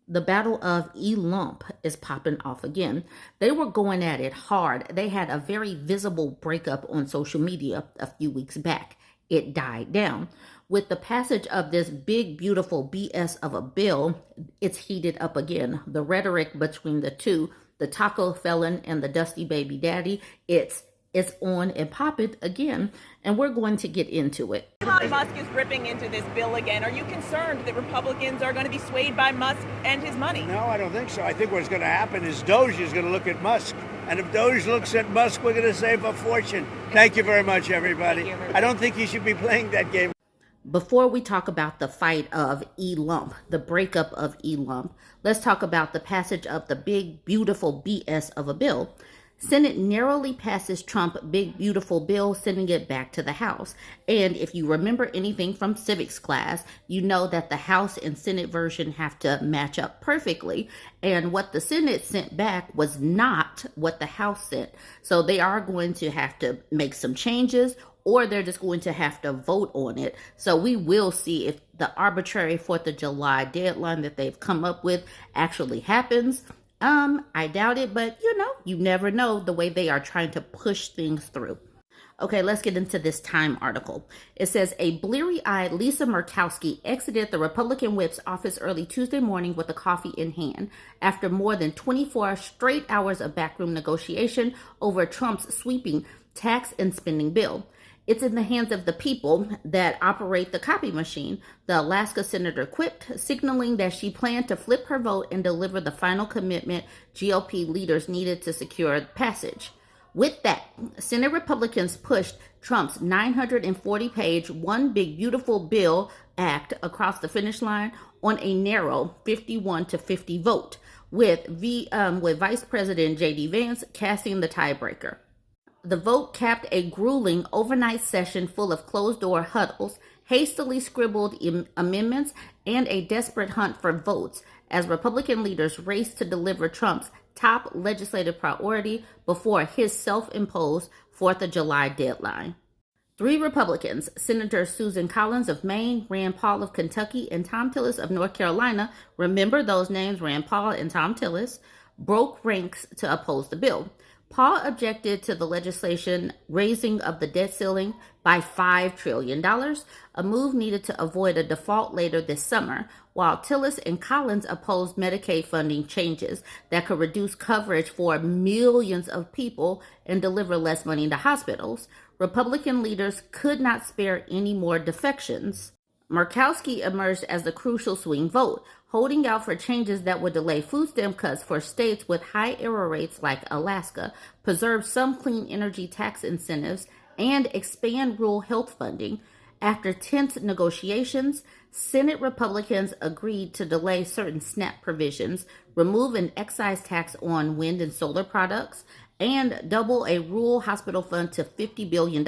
The Battle of Elump is popping off again. They were going at it hard. They had a very visible breakup on social media a few weeks back. It died down. With the passage of this big, beautiful BS of a bill, it's heated up again. The rhetoric between the two, the taco felon and the dusty baby daddy, it's on and popping again, and we're going to get into it. Elon Musk is ripping into this bill again. Are you concerned that Republicans are going to be swayed by Musk and his money? No, I don't think so. I think what's going to happen is Doge is going to look at Musk. And if Doge looks at Musk, we're going to save a fortune. Thank you very much, everybody. I don't think you should be playing that game. Before we talk about the fight of Elump, the breakup of Elump, let's talk about the passage of the big, beautiful BS of a bill. Senate narrowly passes Trump big, beautiful bill, sending it back to the House. And if you remember anything from civics class, you know that the House and Senate version have to match up perfectly. And what the Senate sent back was not what the House sent. So they are going to have to make some changes, or they're just going to have to vote on it. So we will see if the arbitrary 4th of July deadline that they've come up with actually happens. I doubt it, but you never know the way they are trying to push things through. Okay, let's get into this Time article. It says a bleary-eyed Lisa Murkowski exited the Republican whip's office early Tuesday morning with a coffee in hand after more than 24 straight hours of backroom negotiation over Trump's sweeping tax and spending bill. It's in the hands of the people that operate the copy machine, the Alaska senator quipped, signaling that she planned to flip her vote and deliver the final commitment GOP leaders needed to secure passage. With that, Senate Republicans pushed Trump's 940-page One Big Beautiful Bill Act across the finish line on a narrow 51-50 vote, with Vice President J.D. Vance casting the tiebreaker. The vote capped a grueling overnight session full of closed-door huddles, hastily scribbled amendments, and a desperate hunt for votes as Republican leaders raced to deliver Trump's top legislative priority before his self-imposed 4th of July deadline. 3 Republicans, Senators Susan Collins of Maine, Rand Paul of Kentucky, and Tom Tillis of North Carolina, remember those names, Rand Paul and Tom Tillis, broke ranks to oppose the bill. Paul objected to the legislation raising of the debt ceiling by $5 trillion, a move needed to avoid a default later this summer, while Tillis and Collins opposed Medicaid funding changes that could reduce coverage for millions of people and deliver less money to hospitals. Republican leaders could not spare any more defections. Murkowski emerged as the crucial swing vote, holding out for changes that would delay food stamp cuts for states with high error rates like Alaska, preserve some clean energy tax incentives, and expand rural health funding. After tense negotiations, Senate Republicans agreed to delay certain SNAP provisions, remove an excise tax on wind and solar products, and double a rural hospital fund to $50 billion,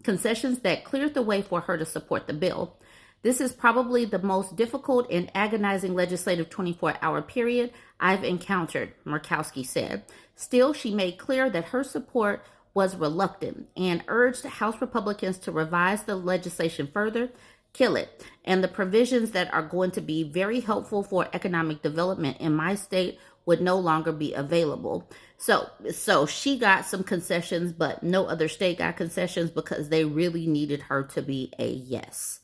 concessions that cleared the way for her to support the bill. This is probably the most difficult and agonizing legislative 24-hour period I've encountered, Murkowski said. Still, she made clear that her support was reluctant and urged House Republicans to revise the legislation further, kill it, and the provisions that are going to be very helpful for economic development in my state would no longer be available. So she got some concessions, but no other state got concessions because they really needed her to be a yes.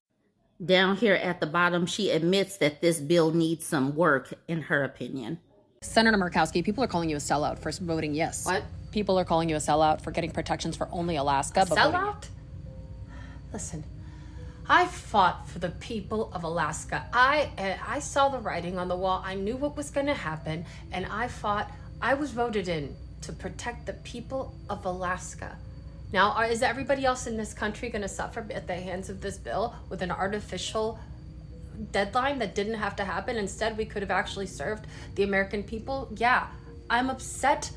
Down here at the bottom, she admits that this bill needs some work, in her opinion. Senator Murkowski, people are calling you a sellout for voting yes. What? People are calling you a sellout for getting protections for only Alaska. Sellout? Listen, I fought for the people of Alaska. I saw the writing on the wall. I knew what was going to happen, and I fought. I was voted in to protect the people of Alaska. Now, is everybody else in this country going to suffer at the hands of this bill with an artificial deadline that didn't have to happen? Instead, we could have actually served the American people. Yeah, I'm upset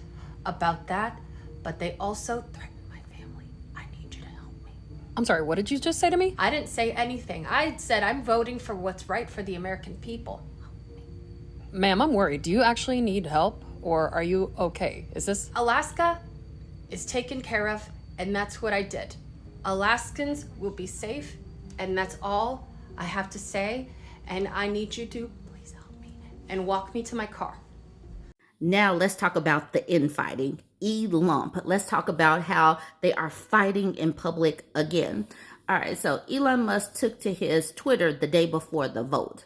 about that, but they also threatened my family. I need you to help me. I'm sorry, what did you just say to me? I didn't say anything. I said I'm voting for what's right for the American people. Ma'am, I'm worried. Do you actually need help, or are you okay? Is this... Alaska is taken care of, and that's what I did. Alaskans will be safe, and that's all I have to say. And I need you to please help me and walk me to my car. Now let's talk about the infighting. Elon. Let's talk about how they are fighting in public again. All right, so Elon Musk took to his Twitter the day before the vote.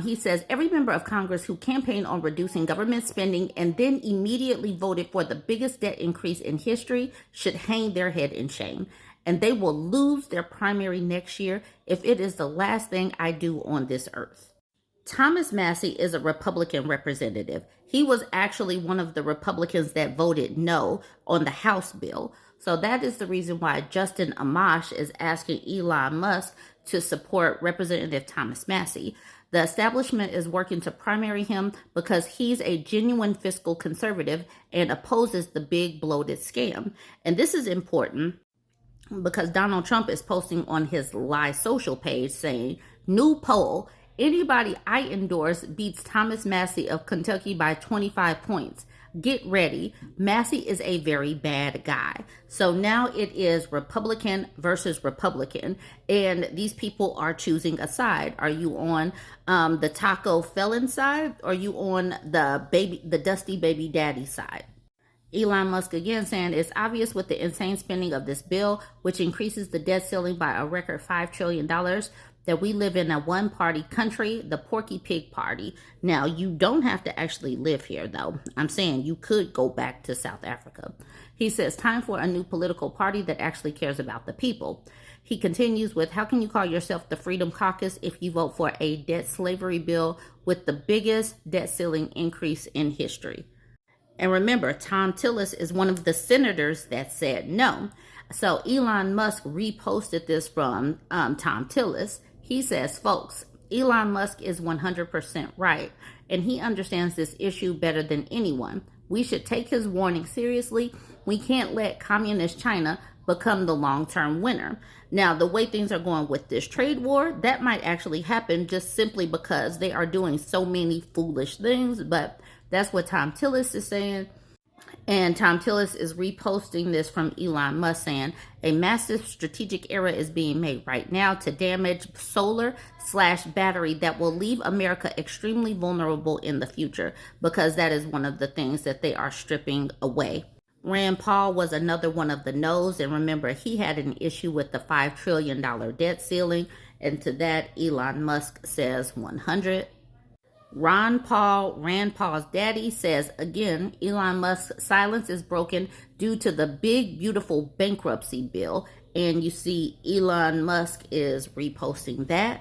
He says every member of Congress who campaigned on reducing government spending and then immediately voted for the biggest debt increase in history should hang their head in shame. And they will lose their primary next year if it is the last thing I do on this earth. Thomas Massie is a Republican representative. He was actually one of the Republicans that voted no on the House bill. So that is the reason why Justin Amash is asking Elon Musk to support Representative Thomas Massie. The establishment is working to primary him because he's a genuine fiscal conservative and opposes the big bloated scam. And this is important because Donald Trump is posting on his Lie Social page saying, new poll, anybody I endorse beats Thomas Massie of Kentucky by 25 points. Get ready. Massie is a very bad guy. So now it is Republican versus Republican, and these people are choosing a side. Are you on the taco felon side, or are you on the dusty baby daddy side? Elon Musk again saying it's obvious with the insane spending of this bill, which increases the debt ceiling by a record $5 trillion, that we live in a one-party country, the Porky Pig Party. Now, you don't have to actually live here, though. I'm saying you could go back to South Africa. He says, time for a new political party that actually cares about the people. He continues with, how can you call yourself the Freedom Caucus if you vote for a debt slavery bill with the biggest debt ceiling increase in history? And remember, Tom Tillis is one of the senators that said no. So Elon Musk reposted this from Tom Tillis. He says, folks, Elon Musk is 100% right, and he understands this issue better than anyone. We should take his warning seriously. We can't let communist China become the long-term winner. Now, the way things are going with this trade war, that might actually happen just simply because they are doing so many foolish things, but that's what Tom Tillis is saying. And Tom Tillis is reposting this from Elon Musk saying, a massive strategic error is being made right now to damage solar/battery that will leave America extremely vulnerable in the future, because that is one of the things that they are stripping away. Rand Paul was another one of the no's, and remember, he had an issue with the $5 trillion debt ceiling, and to that, Elon Musk says 100. Rand Paul's daddy, says again, Elon Musk's silence is broken due to the big, beautiful bankruptcy bill. And you see Elon Musk is reposting that.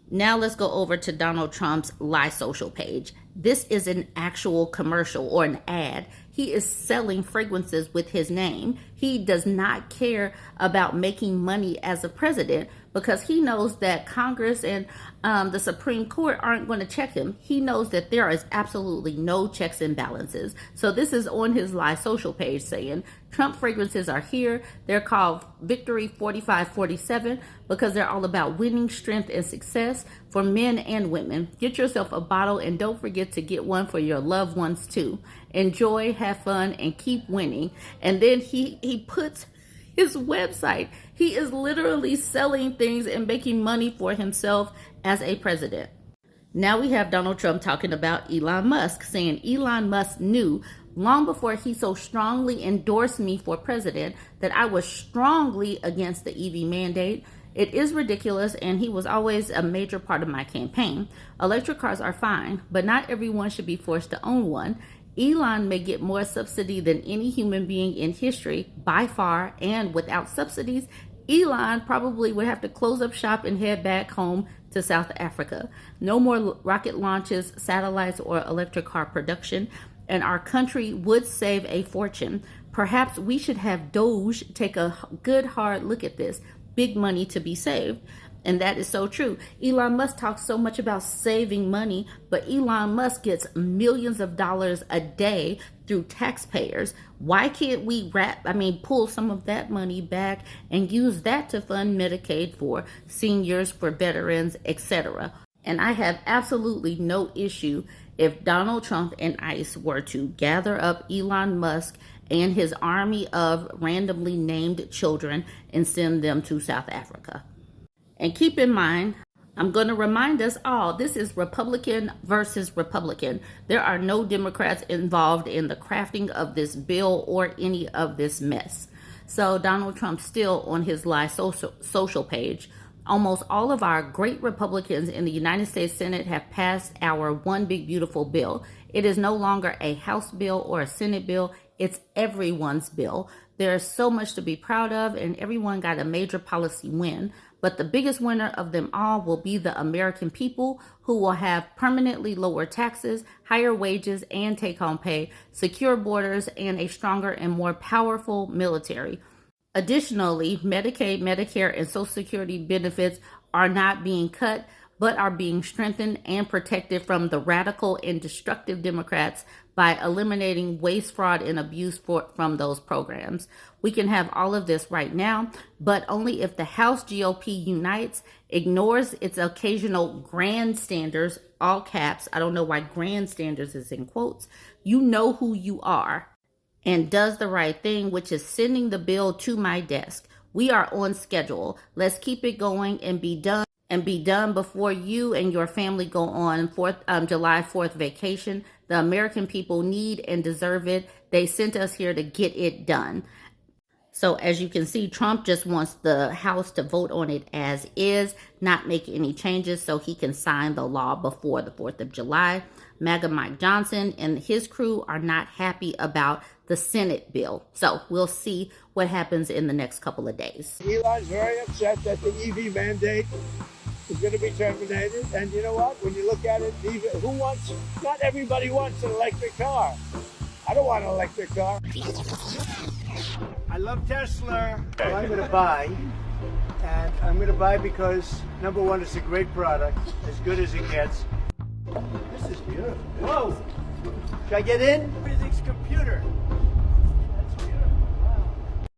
Now let's go over to Donald Trump's Lie Social page. This is an actual commercial or an ad. He is selling fragrances with his name. He does not care about making money as a president because he knows that Congress and the Supreme Court aren't going to check him. He knows that there is absolutely no checks and balances. So this is on his Lie Social page saying, Trump fragrances are here. They're called Victory 4547 because they're all about winning, strength, and success for men and women. Get yourself a bottle and don't forget to get one for your loved ones too. Enjoy, have fun, and keep winning. And then he puts his website. He is literally selling things and making money for himself as a president. Now we have Donald Trump talking about Elon Musk, saying Elon Musk knew long before he so strongly endorsed me for president that I was strongly against the EV mandate. It is ridiculous, and he was always a major part of my campaign. Electric cars are fine, but not everyone should be forced to own one. Elon may get more subsidy than any human being in history by far, and without subsidies, Elon probably would have to close up shop and head back home to South Africa. No more rocket launches, satellites, or electric car production, and our country would save a fortune. Perhaps we should have Doge take a good hard look at this. Big money to be saved. And that is so true. Elon Musk talks so much about saving money, but Elon Musk gets millions of dollars a day through taxpayers. Why can't we pull some of that money back and use that to fund Medicaid for seniors, for veterans, etc.? And I have absolutely no issue if Donald Trump and ICE were to gather up Elon Musk and his army of randomly named children and send them to South Africa. And keep in mind, I'm going to remind us all, this is Republican versus Republican. There are no Democrats involved in the crafting of this bill or any of this mess. So Donald Trump still on his live social page. Almost all of our great Republicans in the United States Senate have passed our one big beautiful bill. It is no longer a House bill or a Senate bill. It's everyone's bill. There's so much to be proud of, and everyone got a major policy win. But the biggest winner of them all will be the American people, who will have permanently lower taxes, higher wages and take-home pay, secure borders, and a stronger and more powerful military. Additionally, Medicaid, Medicare, and Social Security benefits are not being cut, but are being strengthened and protected from the radical and destructive Democrats by eliminating waste, fraud, and abuse from those programs. We can have all of this right now, but only if the House GOP unites, ignores its occasional grandstanders, all caps, I don't know why grandstanders is in quotes, you know who you are, and does the right thing, which is sending the bill to my desk. We are on schedule. Let's keep it going and be done before you and your family go on July 4th vacation. The American people need and deserve it. They sent us here to get it done. So as you can see, Trump just wants the House to vote on it as is, not make any changes so he can sign the law before the 4th of July. MAGA Mike Johnson and his crew are not happy about the Senate bill. So we'll see what happens in the next couple of days. Elon's very upset that the EV mandate is going to be terminated. And you know what? When you look at it, not everybody wants an electric car. I don't want an electric car. I love Tesla. Well, I'm going to buy. And I'm going to buy because, number one, it's a great product, as good as it gets. This is beautiful. Whoa! Should I get in?